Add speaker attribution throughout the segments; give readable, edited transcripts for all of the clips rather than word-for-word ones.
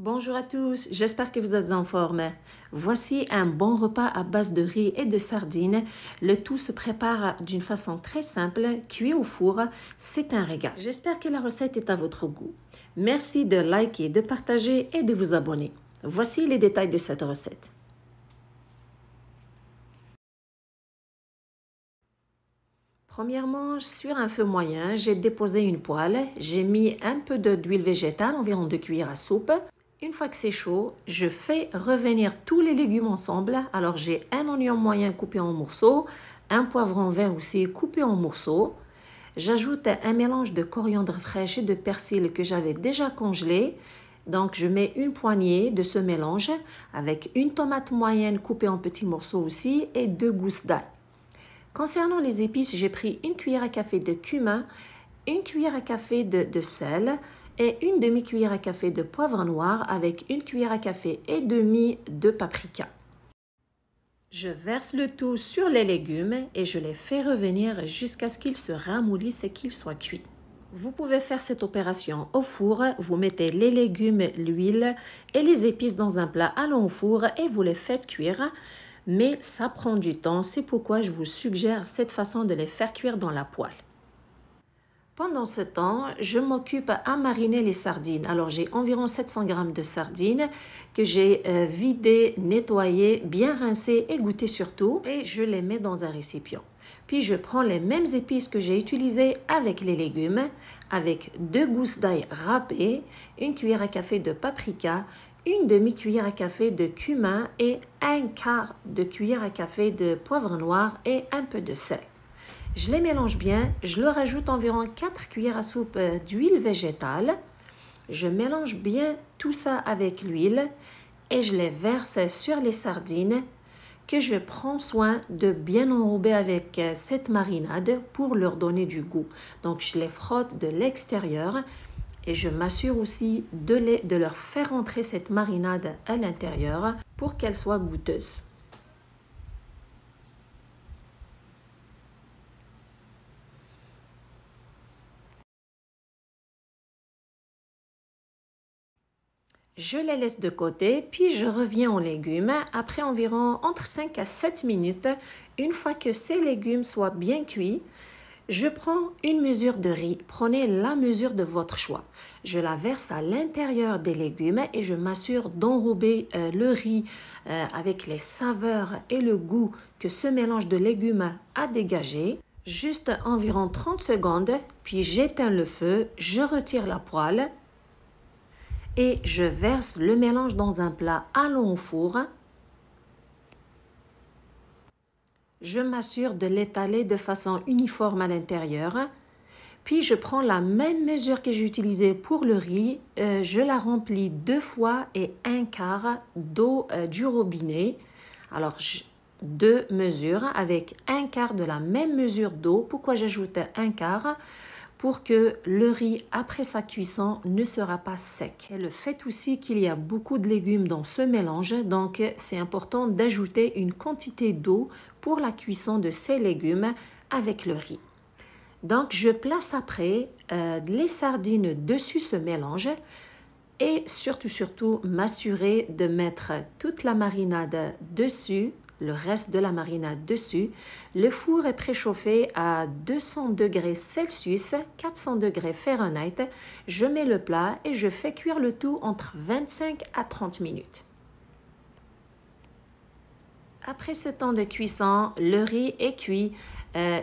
Speaker 1: Bonjour à tous, j'espère que vous êtes en forme. Voici un bon repas à base de riz et de sardines. Le tout se prépare d'une façon très simple, cuit au four. C'est un régal. J'espère que la recette est à votre goût. Merci de liker, de partager et de vous abonner. Voici les détails de cette recette. Premièrement, sur un feu moyen, j'ai déposé une poêle. J'ai mis un peu d'huile végétale, environ 2 cuillères à soupe. Une fois que c'est chaud, je fais revenir tous les légumes ensemble. Alors j'ai un oignon moyen coupé en morceaux, un poivron vert aussi coupé en morceaux. J'ajoute un mélange de coriandre fraîche et de persil que j'avais déjà congelé. Donc je mets une poignée de ce mélange avec une tomate moyenne coupée en petits morceaux aussi et 2 gousses d'ail. Concernant les épices, j'ai pris une cuillère à café de cumin, une cuillère à café de sel, et une demi-cuillère à café de poivre noir avec une cuillère à café et demi de paprika. Je verse le tout sur les légumes et je les fais revenir jusqu'à ce qu'ils se ramollissent et qu'ils soient cuits. Vous pouvez faire cette opération au four, vous mettez les légumes, l'huile et les épices dans un plat allant au four et vous les faites cuire. Mais ça prend du temps, c'est pourquoi je vous suggère cette façon de les faire cuire dans la poêle. Pendant ce temps, je m'occupe à mariner les sardines. Alors, j'ai environ 700 g de sardines que j'ai vidées, nettoyées, bien rincées, égouttées surtout. Et je les mets dans un récipient. Puis, je prends les mêmes épices que j'ai utilisées avec les légumes, avec 2 gousses d'ail râpées, une cuillère à café de paprika, une demi-cuillère à café de cumin et un quart de cuillère à café de poivre noir et un peu de sel. Je les mélange bien, je leur ajoute environ 4 cuillères à soupe d'huile végétale. Je mélange bien tout ça avec l'huile et je les verse sur les sardines que je prends soin de bien enrober avec cette marinade pour leur donner du goût. Donc je les frotte de l'extérieur et je m'assure aussi de leur faire entrer cette marinade à l'intérieur pour qu'elle soit goûteuse. Je les laisse de côté, puis je reviens aux légumes après environ entre 5 à 7 minutes. Une fois que ces légumes soient bien cuits, je prends une mesure de riz. Prenez la mesure de votre choix. Je la verse à l'intérieur des légumes et je m'assure d'enrober le riz avec les saveurs et le goût que ce mélange de légumes a dégagé. Juste environ 30 secondes, puis j'éteins le feu, je retire la poêle et je verse le mélange dans un plat allant au four. Je m'assure de l'étaler de façon uniforme à l'intérieur. Puis je prends la même mesure que j'ai utilisée pour le riz, je la remplis 2 fois et un quart d'eau du robinet. Alors 2 mesures avec un quart de la même mesure d'eau. Pourquoi j'ajoute un quart? Pour que le riz, après sa cuisson, ne sera pas sec. Et le fait aussi qu'il y a beaucoup de légumes dans ce mélange, donc c'est important d'ajouter une quantité d'eau pour la cuisson de ces légumes avec le riz. Donc, je place après les sardines dessus ce mélange et surtout m'assurer de mettre toute la marinade dessus, le reste de la marinade dessus. Le four est préchauffé à 200 degrés Celsius, 400 degrés Fahrenheit. Je mets le plat et je fais cuire le tout entre 25 à 30 minutes. Après ce temps de cuisson, le riz est cuit.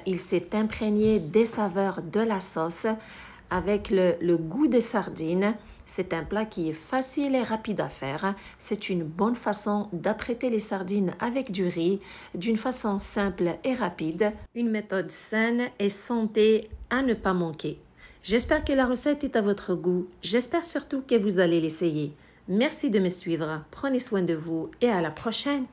Speaker 1: Il s'est imprégné des saveurs de la sauce avec le goût des sardines. C'est un plat qui est facile et rapide à faire. C'est une bonne façon d'apprêter les sardines avec du riz d'une façon simple et rapide. Une méthode saine et santé à ne pas manquer. J'espère que la recette est à votre goût. J'espère surtout que vous allez l'essayer. Merci de me suivre. Prenez soin de vous et à la prochaine.